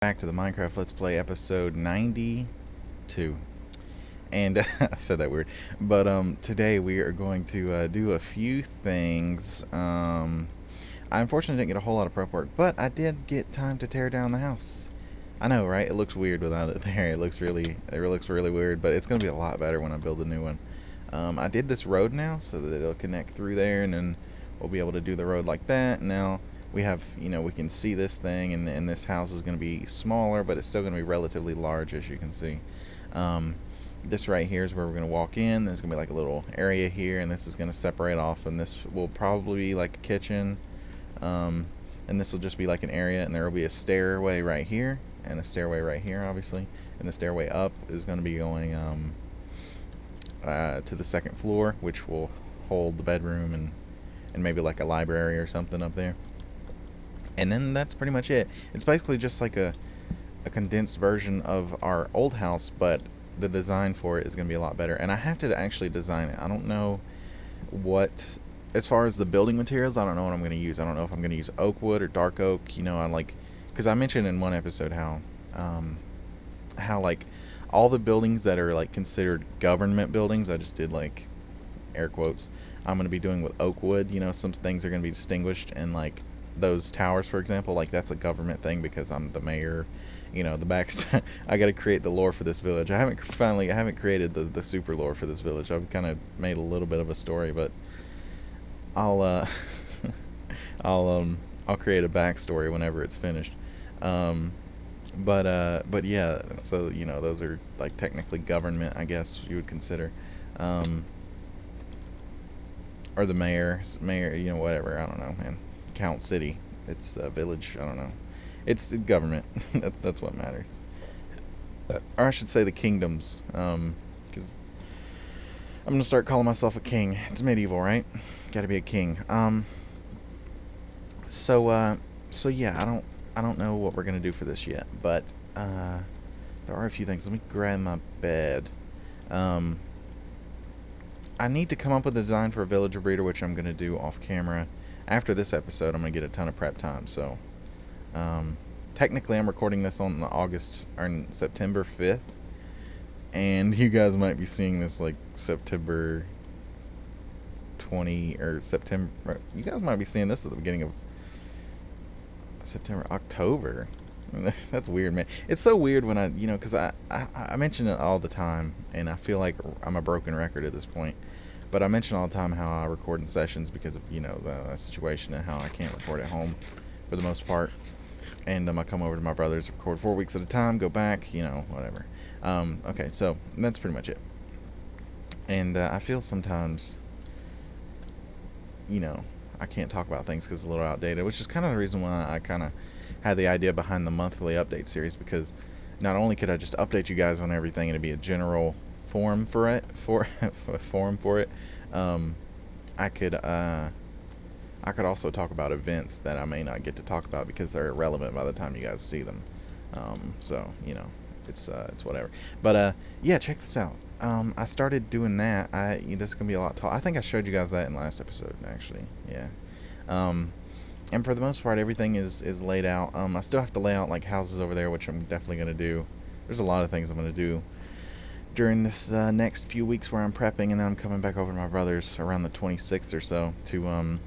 Back to the Minecraft Let's Play episode 92. And I said that weird. But today we are going to do a few things. I unfortunately didn't get a whole lot of prep work, but I did get time to tear down the house. I know, right? It looks weird without it there. It looks really weird, but it's going to be a lot better when I build a new one. I did this road now so that it'll connect through there, and then we'll be able to do the road like that. Now we have, we can see this thing, and this house is going to be smaller, but it's still going to be relatively large, as you can see. This right here is where we're going to walk in. There's going to be like a little area here, and this is going to separate off, and this will probably be like a kitchen. And this will just be like an area, and there will be a stairway right here, and a stairway right here, obviously. And the stairway up is going to be going to the second floor, which will hold the bedroom and maybe like a library or something up there. And then that's pretty much it. It's basically just like a condensed version of our old house, but the design for it is going to be a lot better. And I have to actually design it. I don't know what, as far as the building materials, I don't know what I'm going to use. I don't know if I'm going to use oak wood or dark oak. I like, because I mentioned in one episode how like all the buildings that are like considered government buildings, I just did like air quotes, I'm going to be doing with oak wood. Some things are going to be distinguished, and like those towers, for example, like that's a government thing because I'm the mayor. The backstory. I got to create the lore for this village. I haven't created the super lore for this village. I've kind of made a little bit of a story, but I'll I'll create a backstory whenever it's finished. But yeah, so those are like technically government, I guess you would consider. Or the mayor, whatever. I don't know, man. Count city. It's a village. I don't know. It's government. That's what matters. Or I should say the kingdoms. Because I'm gonna start calling myself a king. It's medieval, right? Got to be a king. So yeah, I don't know what we're gonna do for this yet, but there are a few things. Let me grab my bed. I need to come up with a design for a villager breeder, which I'm gonna do off camera. After this episode, I'm gonna get a ton of prep time. So, technically, I'm recording this on September 5th, and you guys might be seeing this like September 20 or September. You guys might be seeing this at the beginning of September, October. That's weird, man. It's so weird when because I mention it all the time, and I feel like I'm a broken record at this point. But I mention all the time how I record in sessions because of the situation and how I can't record at home for the most part. And I come over to my brother's, record 4 weeks at a time, go back, whatever. Okay, so that's pretty much it. And I feel sometimes, I can't talk about things because it's a little outdated, which is kind of the reason why I kind of had the idea behind the monthly update series, because not only could I just update you guys on everything and it'd be a general forum for it, I could also talk about events that I may not get to talk about because they're irrelevant by the time you guys see them. So it's whatever. But yeah, check this out. I started doing that. This is gonna be a lot tall. I think I showed you guys that in last episode, actually. Yeah. And for the most part, everything is laid out. I still have to lay out like houses over there, which I'm definitely gonna do. There's a lot of things I'm gonna do during this next few weeks where I'm prepping, and then I'm coming back over to my brother's around the 26th or so to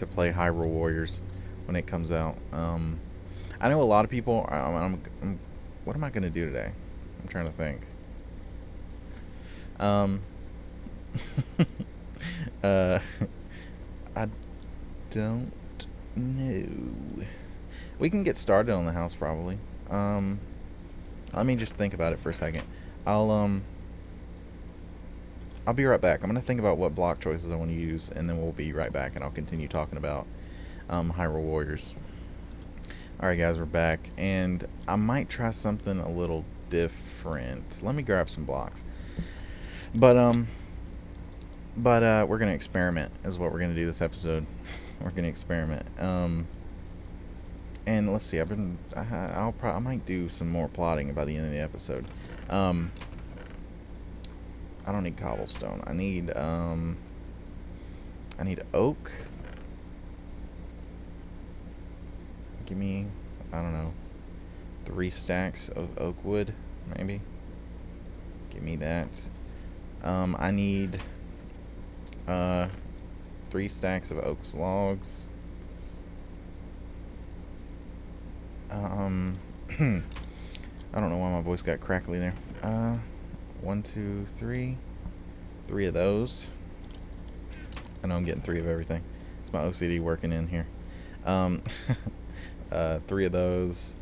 play Hyrule Warriors when it comes out. I know a lot of people. What am I gonna do today? I'm trying to think. I don't know. We can get started on the house probably. Let me just think about it for a second. I'll be right back. I'm gonna think about what block choices I want to use, and then we'll be right back, and I'll continue talking about Hyrule Warriors. Alright guys, we're back, and I might try something a little different. Let me grab some blocks. But we're gonna experiment is what we're gonna do this episode. We're gonna experiment. And let's see, I might do some more plotting by the end of the episode. I don't need cobblestone. I need oak. give me, I don't know, 3 stacks of oak wood, maybe. Give me that. I need 3 stacks of oak logs. I don't know why my voice got crackly there. 1, 2, 3. 3 of those. I know I'm getting 3 of everything. It's my OCD working in here. 3 of those.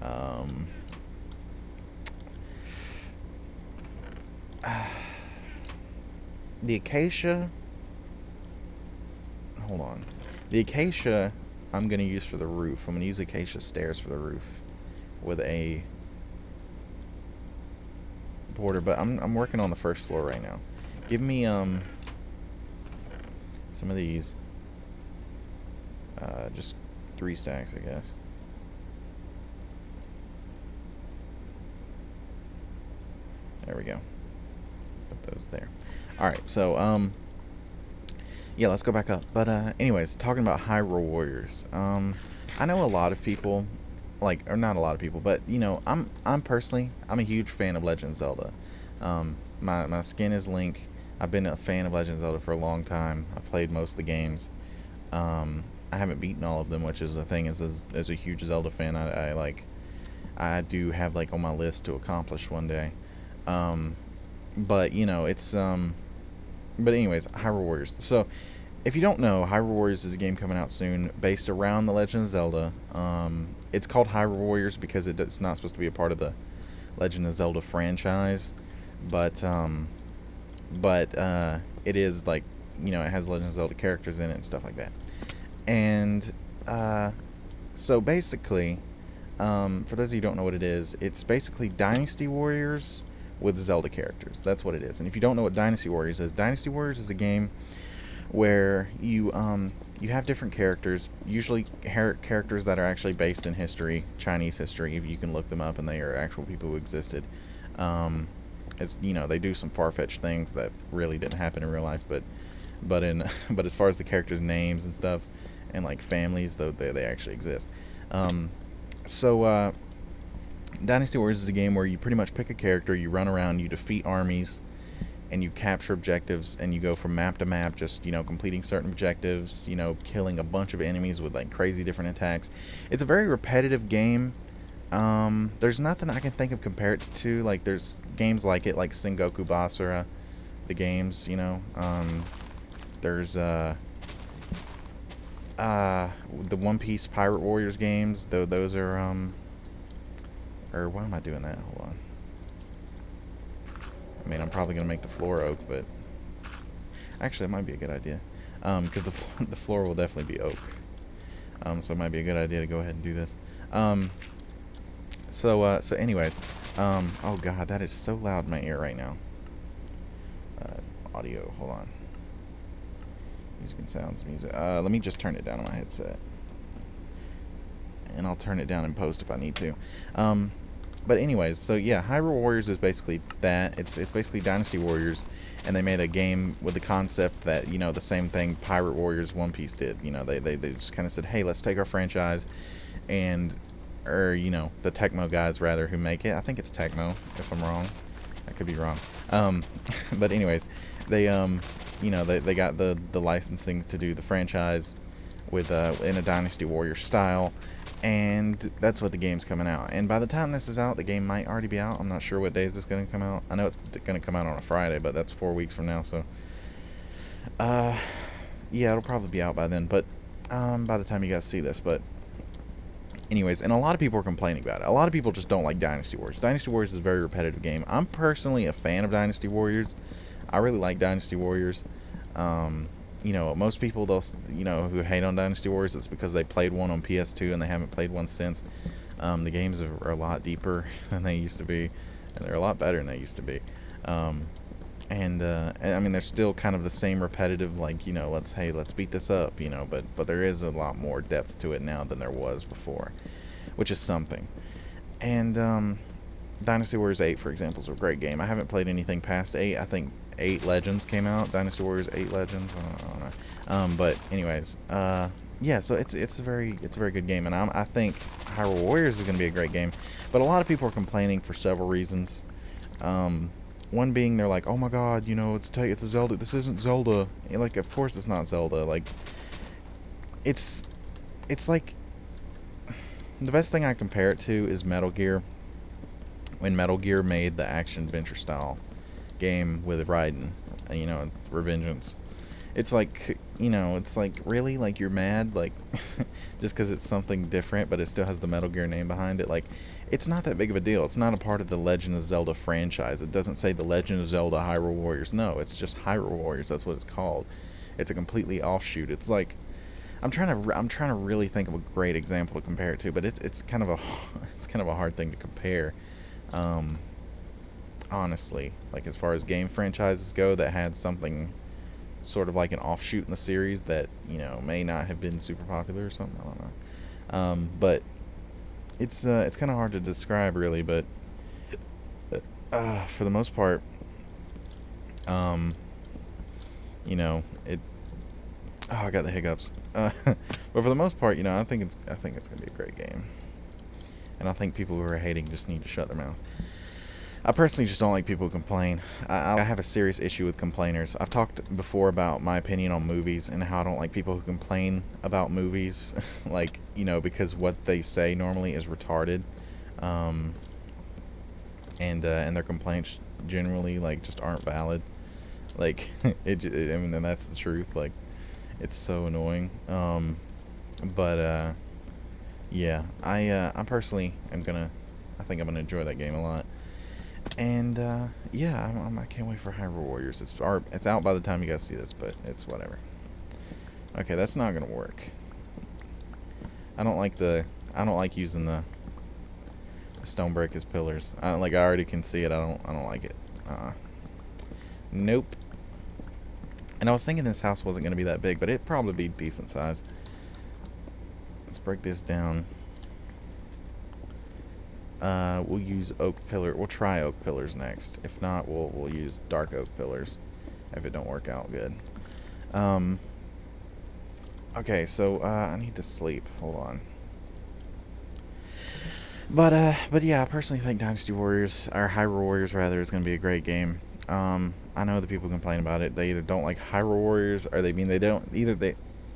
The acacia. Hold on. The acacia I'm going to use for the roof. I'm going to use acacia stairs for the roof with a border, but I'm working on the first floor right now. Give me some of these. Just 3 stacks, I guess. There we go. Put those there. All right, so yeah, let's go back up. But anyways, talking about Hyrule Warriors. I know a lot of people, like, or not a lot of people, but you know, I'm personally, I'm a huge fan of Legend of Zelda. My skin is Link. I've been a fan of Legend of Zelda for a long time. I've played most of the games. I haven't beaten all of them, which is the thing. As a huge Zelda fan, I do have like on my list to accomplish one day. But you know, it's but anyways, Hyrule Warriors. So if you don't know, Hyrule Warriors is a game coming out soon based around the Legend of Zelda. It's called Hyrule Warriors because it's not supposed to be a part of the Legend of Zelda franchise, but it is, like, you know, it has Legend of Zelda characters in it and stuff like that. And so basically, for those of you who don't know what it is, it's basically Dynasty Warriors with Zelda characters. That's what it is. And if you don't know what Dynasty Warriors is a game where you have different characters, usually characters that are actually based in history, Chinese history. You can look them up, and they are actual people who existed. As you know, they do some far-fetched things that really didn't happen in real life, but as far as the characters' names and stuff, and like families, though, they actually exist. So Dynasty Warriors is a game where you pretty much pick a character, you run around, you defeat armies, and you capture objectives, and you go from map to map, just, you know, completing certain objectives, you know, killing a bunch of enemies with like crazy different attacks. It's a very repetitive game. There's nothing I can think of compared to. Like, there's games like it, like Sengoku Basara, the games, you know. There's the One Piece Pirate Warriors games, though those are or why am I doing that? Hold on. I mean, I'm probably gonna make the floor oak, but actually, it might be a good idea, because the floor will definitely be oak. So it might be a good idea to go ahead and do this. So anyways, oh god, that is so loud in my ear right now. Audio, hold on. Music and sounds, music. Let me just turn it down on my headset, and I'll turn it down in post if I need to. But anyways, so yeah, Hyrule Warriors is basically that. It's basically Dynasty Warriors, and they made a game with the concept that, you know, the same thing Pirate Warriors One Piece did. You know, they just kind of said, hey, let's take our franchise, or you know, the Tecmo guys rather who make it. I think it's Tecmo, if I'm wrong. I could be wrong. But anyways, they you know, they got the licensing to do the franchise with in a Dynasty Warrior style. And that's what the game's coming out. And by the time this is out, the game might already be out. I'm not sure what days it's going to come out. I know it's going to come out on a Friday, but that's 4 weeks from now. So, yeah, it'll probably be out by then. But by the time you guys see this. But anyways, and a lot of people are complaining about it. A lot of people just don't like Dynasty Warriors. Dynasty Warriors is a very repetitive game. I'm personally a fan of Dynasty Warriors. I really like Dynasty Warriors. You know, most people, they'll, you know, who hate on Dynasty Warriors, it's because they played one on PS2 and they haven't played one since. The games are a lot deeper than they used to be, and they're a lot better than they used to be. And I mean, they're still kind of the same repetitive, like, you know, let's beat this up, you know, but there is a lot more depth to it now than there was before, which is something. And Dynasty Warriors 8, for example, is a great game. I haven't played anything past 8. I think 8 Legends came out. Dynasty Warriors 8 Legends. I don't know. But anyways, yeah, so it's a very good game, and I think Hyrule Warriors is going to be a great game. But a lot of people are complaining for several reasons. Um, One being they're like, oh my god, it's a Zelda. This isn't Zelda. And like, of course it's not Zelda. Like, it's it's like the best thing I compare it to is Metal Gear. When Metal Gear made the action adventure style game with Raiden, Revengeance. It's like, it's like, really? Like, you're mad? Like, just because it's something different, but it still has the Metal Gear name behind it? Like, it's not that big of a deal. It's not a part of the Legend of Zelda franchise. It doesn't say the Legend of Zelda Hyrule Warriors. No, it's just Hyrule Warriors. That's what it's called. It's a completely offshoot. It's like, I'm trying to really think of a great example to compare it to, but it's kind of a it's kind of a hard thing to compare. Um, Honestly, like, as far as game franchises go that had something sort of like an offshoot in the series that may not have been super popular or something. I don't know. But it's kind of hard to describe, really. But for the most part, um, it. Oh, I got the hiccups. But for the most part, I think it's gonna be a great game, and I think people who are hating just need to shut their mouth. I personally just don't like people who complain. I have a serious issue with complainers. I've talked before about my opinion on movies and how I don't like people who complain about movies, like, because what they say normally is retarded, um, and their complaints generally, like, just aren't valid. Like, I mean, and that's the truth. Like, it's so annoying. But yeah, I personally I think I'm gonna enjoy that game a lot. And yeah, I can't wait for Hyrule Warriors. It's out by the time you guys see this, but it's whatever. Okay, that's not gonna work. I don't like I don't like using the stone brick as pillars. I already can see it. I don't like it. Nope. And I was thinking this house wasn't gonna be that big, but it'd probably be decent size. Let's break this down. We'll use oak pillar. We'll try oak pillars next. If not, we'll use dark oak pillars if it don't work out good. Um, okay, so I need to sleep. Hold on. But yeah, I personally think Dynasty Warriors, or Hyrule Warriors rather, is going to be a great game. I know that people complain about it. They either don't like Hyrule Warriors, or they don't.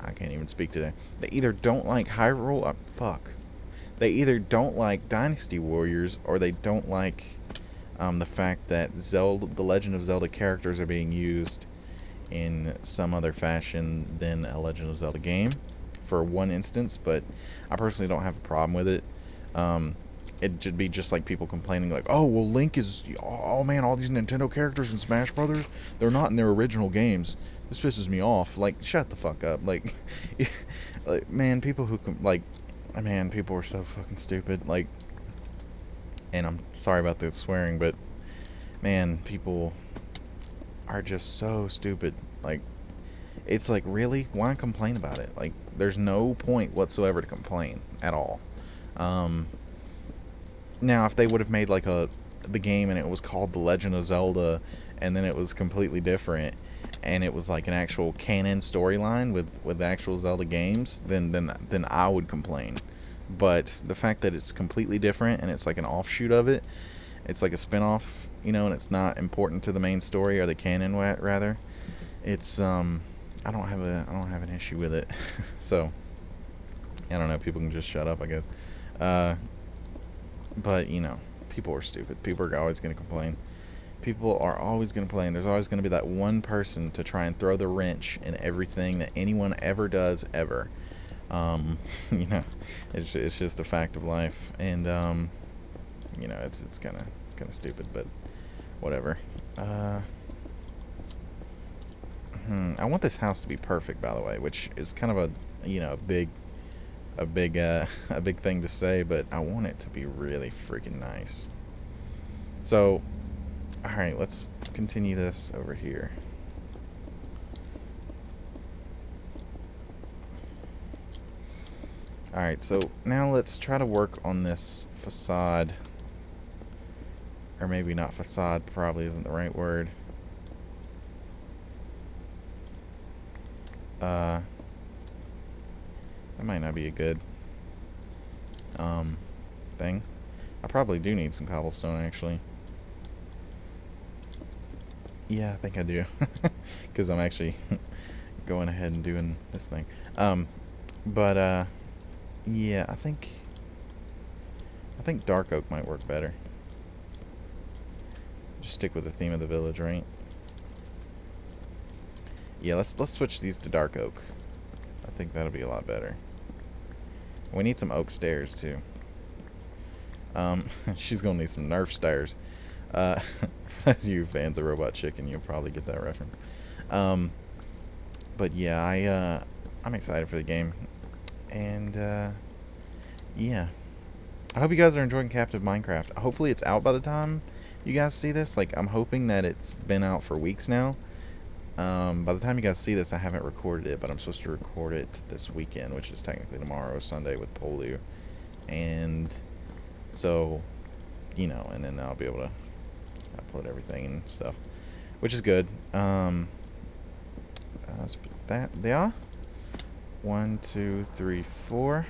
I can't even speak today. They either don't like Hyrule. Fuck. They either don't like Dynasty Warriors, or they don't like the fact that the Legend of Zelda characters are being used in some other fashion than a Legend of Zelda game, for one instance. But I personally don't have a problem with it. It should be just like people complaining, like, oh, well, Link is, oh man, all these Nintendo characters in Smash Brothers, they're not in their original games. This pisses me off. Like, shut the fuck up. Like, man, people are so fucking stupid. Like, and I'm sorry about the swearing, but man, people are just so stupid. Like, it's like, really? Why complain about it? Like, there's no point whatsoever to complain at all. Now, if they would have made like the game and it was called The Legend of Zelda, and then it was completely different, and it was like an actual canon storyline with the actual Zelda games, then I would complain. But the fact that it's completely different and it's like an offshoot of it, it's like a spin-off, and it's not important to the main story, or the canon rather. It's I don't have an issue with it. So I don't know. People can just shut up, I guess. But people are stupid. People are always going to complain. People are always going to complain. There's always going to be that one person to try and throw the wrench in everything that anyone ever does ever. You know, it's just a fact of life, and it's kind of stupid, but whatever. I want this house to be perfect, by the way, which is kind of a big thing to say, but I want it to be really freaking nice. So, all right, let's continue this over here. All right, so now let's try to work on this facade, or maybe not facade. Probably isn't the right word. That might not be a good thing. I probably do need some cobblestone, actually. Yeah, I think I do. Because I'm actually going ahead and doing this thing. But yeah, I think dark oak might work better. Just stick with the theme of the village, right? Yeah, let's switch these to dark oak. I think that'll be a lot better. We need some oak stairs too. She's gonna need some Nerf stairs. For those of you fans of Robot Chicken, you'll probably get that reference. But yeah, I'm excited for the game, and yeah, I hope you guys are enjoying Captive Minecraft. Hopefully, it's out by the time you guys see this. Like, I'm hoping that it's been out for weeks now. By the time you guys see this, I haven't recorded it, but I'm supposed to record it this weekend, which is technically tomorrow, Sunday, with Polio. And so, you know, and then I'll be able to upload everything and stuff, which is good. Let's put that there. 1, 2, 3, 4.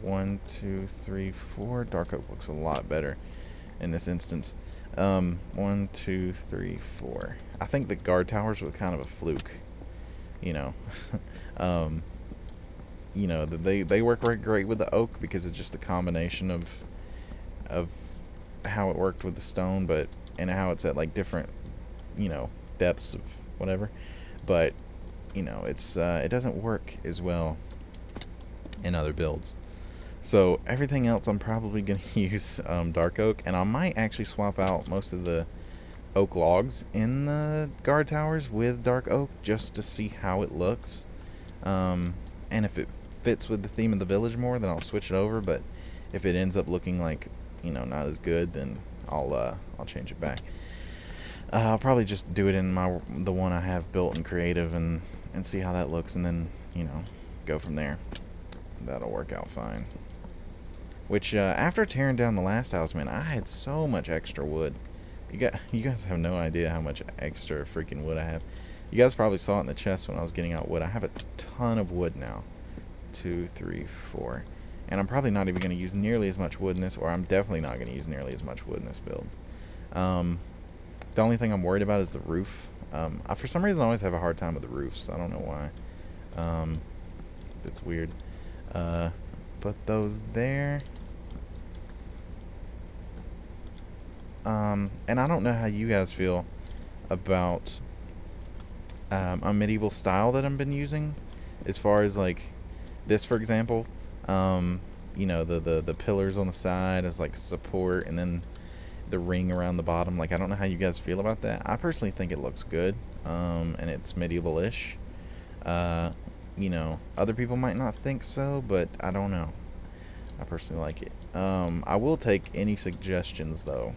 1, 2, 3, 4. Dark oak looks a lot better in this instance. 1, 2, 3, 4. I think the guard towers were kind of a fluke, you know. You know, they work very great with the oak because it's just a combination of how it worked with the stone, but and how it's at like different, you know, depths of whatever. But you know, it's it doesn't work as well in other builds. So everything else, I'm probably gonna use dark oak, and I might actually swap out most of the oak logs in the guard towers with dark oak just to see how it looks. And if it fits with the theme of the village more, then I'll switch it over. But if it ends up looking like, you know, not as good, then I'll change it back. I'll probably just do it in the one I have built in creative and see how that looks, and then, you know, go from there. That'll work out fine. Which after tearing down the last house, man, I had so much extra wood. You guys have no idea how much extra freaking wood I have. You guys probably saw it in the chest when I was getting out wood. I have a ton of wood now. 2, 3, 4. And I'm probably not even going to use nearly as much wood in this, or I'm definitely not going to use nearly as much wood in this build. The only thing I'm worried about is the roof. For some reason, I always have a hard time with the roofs. I don't know why. It's weird. Put those there. And I don't know how you guys feel about a medieval style that I've been using, as far as like this, for example. You know, the pillars on the side as like support, and then the ring around the bottom. Like, I don't know how you guys feel about that. I personally think it looks good, and it's medieval-ish. You know, other people might not think so, but I don't know. I personally like it. I will take any suggestions though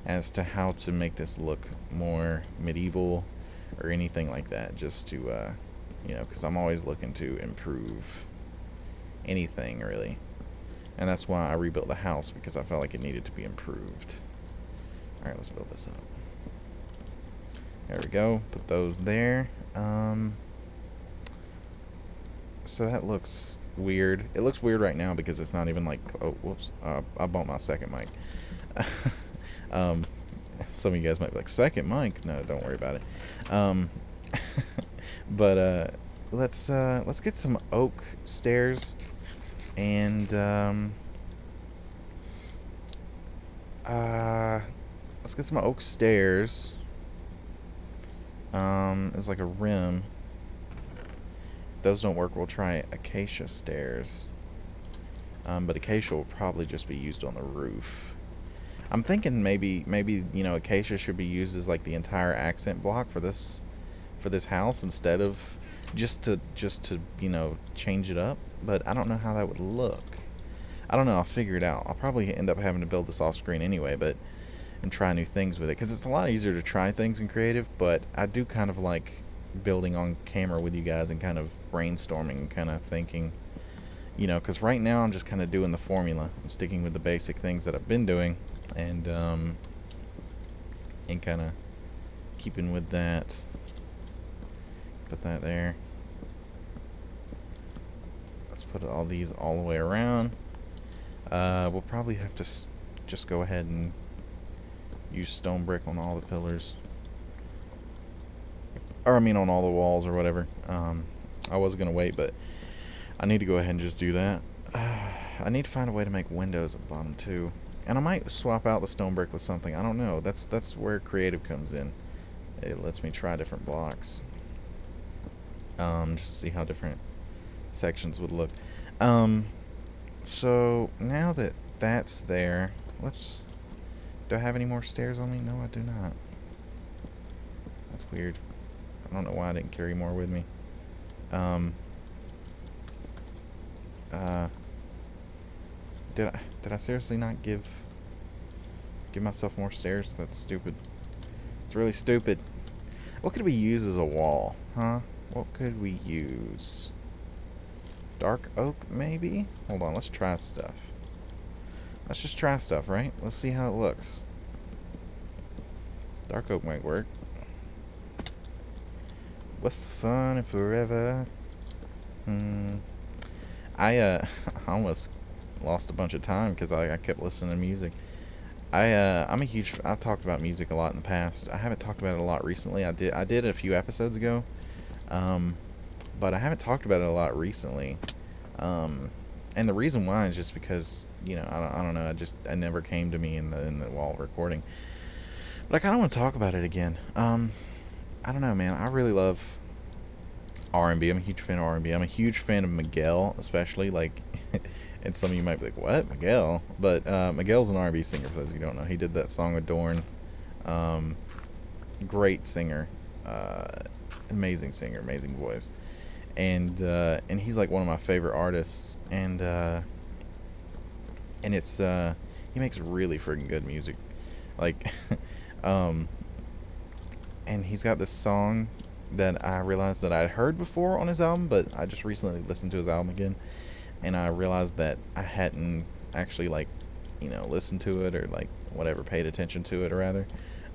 as to how to make this look more medieval or anything like that, just to you know, because I'm always looking to improve anything really, and that's why I rebuilt the house, because I felt like it needed to be improved. Alright, let's build this up. There we go. Put those there. So that looks weird. It looks weird right now because it's not even like... Oh, whoops. I bought my second mic. Some of you guys might be like, second mic? No, don't worry about it. But let's get some oak stairs, and let's get some oak stairs. It's like a rim. If those don't work, we'll try acacia stairs. But acacia will probably just be used on the roof. I'm thinking maybe you know, acacia should be used as like the entire accent block for this house, instead of just to you know, change it up. But I don't know how that would look. I don't know. I'll figure it out. I'll probably end up having to build this off screen anyway, and try new things with it, because it's a lot easier to try things in creative. But I do kind of like building on camera with you guys and kind of brainstorming and kind of thinking, you know, because right now I'm just kind of doing the formula. I'm sticking with the basic things that I've been doing, and kind of keeping with that. Put that there. put all these all the way around. We'll probably have to just go ahead and use stone brick on all the pillars. Or, I mean, on all the walls or whatever. I was going to wait, but I need to go ahead and just do that. I need to find a way to make windows at the bottom, too. And I might swap out the stone brick with something. I don't know. That's where creative comes in. It lets me try different blocks. Just see how different sections would look. So, now that that's there, do I have any more stairs on me? No, I do not. That's weird. I don't know why I didn't carry more with me. Did I seriously not give myself more stairs? That's stupid. It's really stupid. What could we use as a wall, huh? What could we use? Dark oak, maybe? Hold on, let's try stuff. Let's just try stuff, right? Let's see how it looks. Dark oak might work. What's the fun in forever? I almost lost a bunch of time because I kept listening to music. I've talked about music a lot in the past. I haven't talked about it a lot recently. I did a few episodes ago, but I haven't talked about it a lot recently. And the reason why is just because, I don't know. It never came to me in the while recording. But I kind of want to talk about it again. I don't know, man. I really love R&B. I'm a huge fan of R&B. I'm a huge fan of Miguel, especially. Like, and some of you might be like, what? Miguel? But Miguel's an R&B singer, for those of you who don't know. He did that song Adorn. Great singer. Amazing singer. Amazing voice. And he's like one of my favorite artists. And it's he makes really freaking good music. Like, and he's got this song that I realized that I'd heard before on his album, but I just recently listened to his album again, and I realized that I hadn't actually, like, listened to it or, like, whatever, paid attention to it, or rather.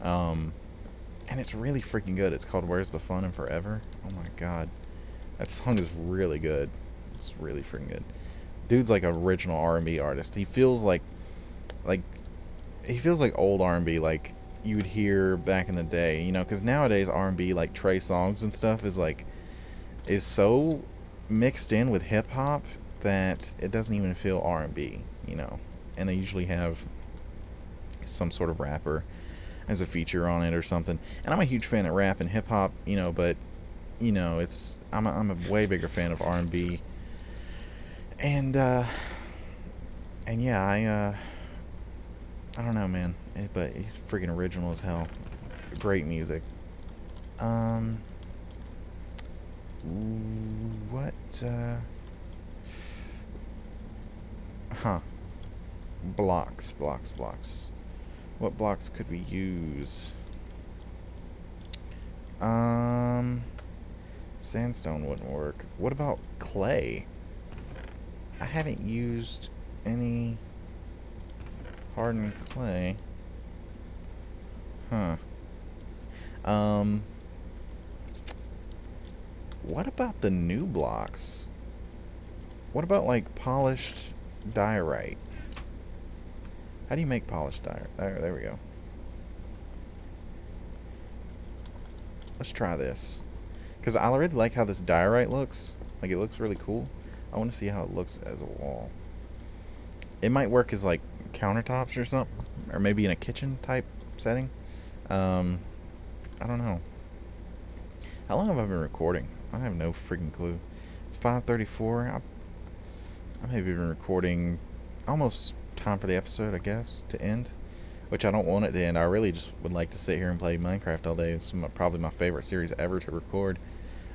And it's really freaking good. It's called Where's the Fun in Forever? Oh my god. That song is really good. It's really freaking good. Dude's like an original R&B artist. He feels like old R&B, like you would hear back in the day, because nowadays R&B, like Trey Songz and stuff, is so mixed in with hip hop that it doesn't even feel R&B, and they usually have some sort of rapper as a feature on it or something. And I'm a huge fan of rap and hip hop, but I'm a way bigger fan of R&B. And yeah, I don't know, man, but he's freaking original as hell. Great music. What? Blocks. What blocks could we use? Sandstone wouldn't work. What about clay? I haven't used any hardened clay. What about the new blocks? What about, like, polished diorite? How do you make polished diorite? There we go. Let's try this. Because I really like how this diorite looks. Like, it looks really cool. I want to see how it looks as a wall. It might work as, like, countertops or something. Or maybe in a kitchen type setting. I don't know. How long have I been recording? I have no freaking clue. It's 5:34. I may have been recording almost time for the episode, I guess, to end. Which I don't want it to end. I really just would like to sit here and play Minecraft all day. It's probably my favorite series ever to record.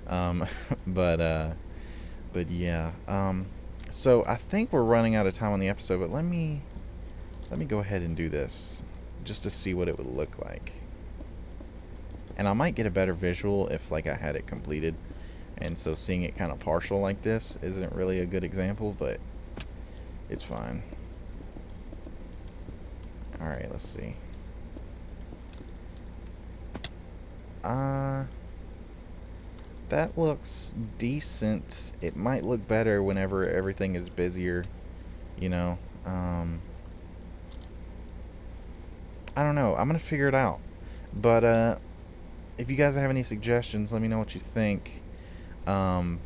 But yeah. So I think we're running out of time on the episode, but let me go ahead and do this just to see what it would look like. And I might get a better visual if, like, I had it completed. And so seeing it kind of partial like this isn't really a good example, but it's fine. Alright, let's see. that looks decent. It might look better whenever everything is busier, you know. I don't know. I'm gonna figure it out. But if you guys have any suggestions, let me know what you think. Um,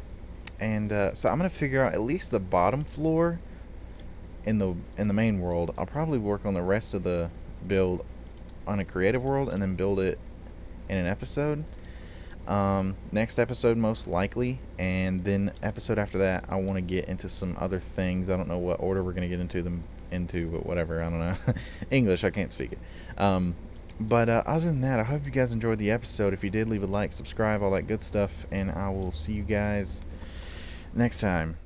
so I'm gonna figure out at least the bottom floor in the main world. I'll probably work on the rest of the build on a creative world and then build it in an episode. Next episode most likely, and then episode after that I want to get into some other things. I don't know what order we're going to get into them into, but whatever, I don't know. English, I can't speak it. But other than that, I hope you guys enjoyed the episode. If you did, leave a like, subscribe, all that good stuff, and I will see you guys next time.